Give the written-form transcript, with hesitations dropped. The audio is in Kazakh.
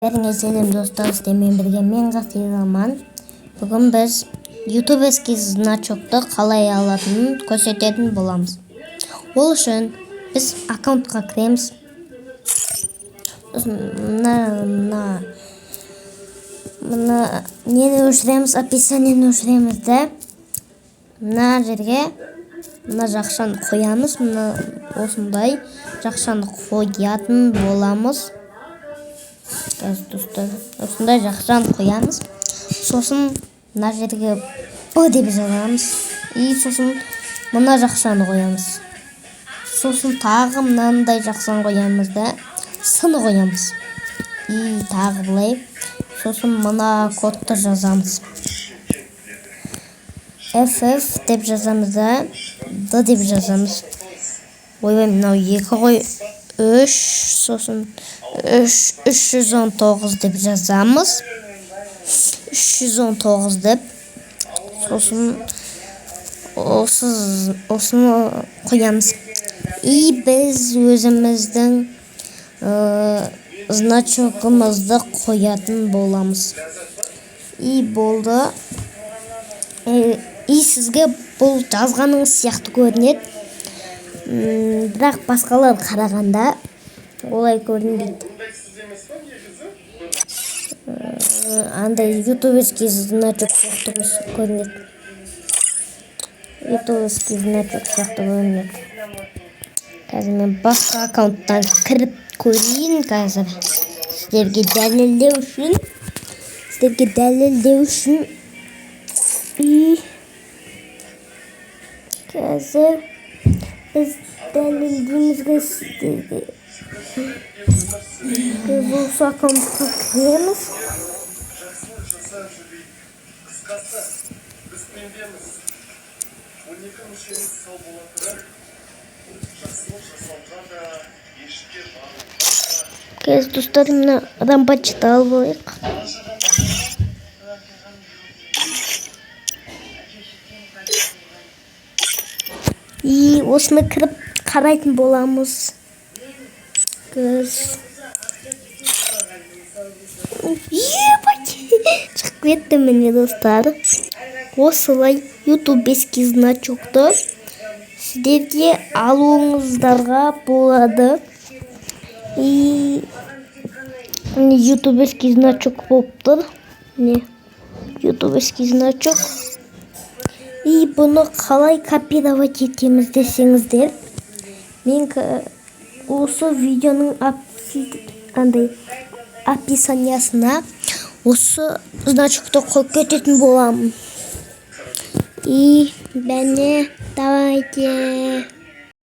Бәріңе сәлем достар, сіздермен бірге мен Ғафизаман. Бүгін біз ютуберский значокты қалай алатынын көрсететін боламыз. Ол үшін біз аккаунтқа кіреміз. Мына нені өшіреміз, описаниені өшіреміз де. Мына жерге мына жақшаны қоямыз. Мына осындай жақшаны қоятын боламыз. Осындай жақшаны қоямыз. Сосын мына жерге Б деп жазамыз. И сосын мына жақшаны қоямыз. Сосын тағы мынандай жақшаны қоямыз да С-ны қоямыз. И тағы былай. Сосын мына кодты жазамыз. FF деп жазамыз да D деп жазамыз. Ойбай, мынау 2 ғой. 3, сосын 319 деп жазамыз. 319 деп. Сосын осыны қоямыз. И біз өзіміздің значогымызды қоятын боламыз. И болды. И сізге бұл жазғаныңыз сияқты көрінеді. Бірақ басқалар қарағанда олай көрінбейді. Андай ютуберский значок сияқты көрінеді. Ютуберский значок сияқты көрінеді. Қазір мен басқа аккаунттан кіріп көрейін қазір. Сіздерге дәлелдеу үшін. И қазір біз дәлелдеймізге сіздерге. Біз осы аккаунтқа кіреміз. Қазір достар, мына рампачты алып алайық. И осыны кіріп қарайтын боламыз. Шығып кетті міне достар. Осылай ютуберский значокты сіздерге алуыңыздарға болады. И ютуберский значок болып тұр. Ютуберский значок. И бұны қалай копировать етеміз десеңіздер, мен осы видеоның описаниясына осы значокты қойып кететін боламын. И бәне, давайте.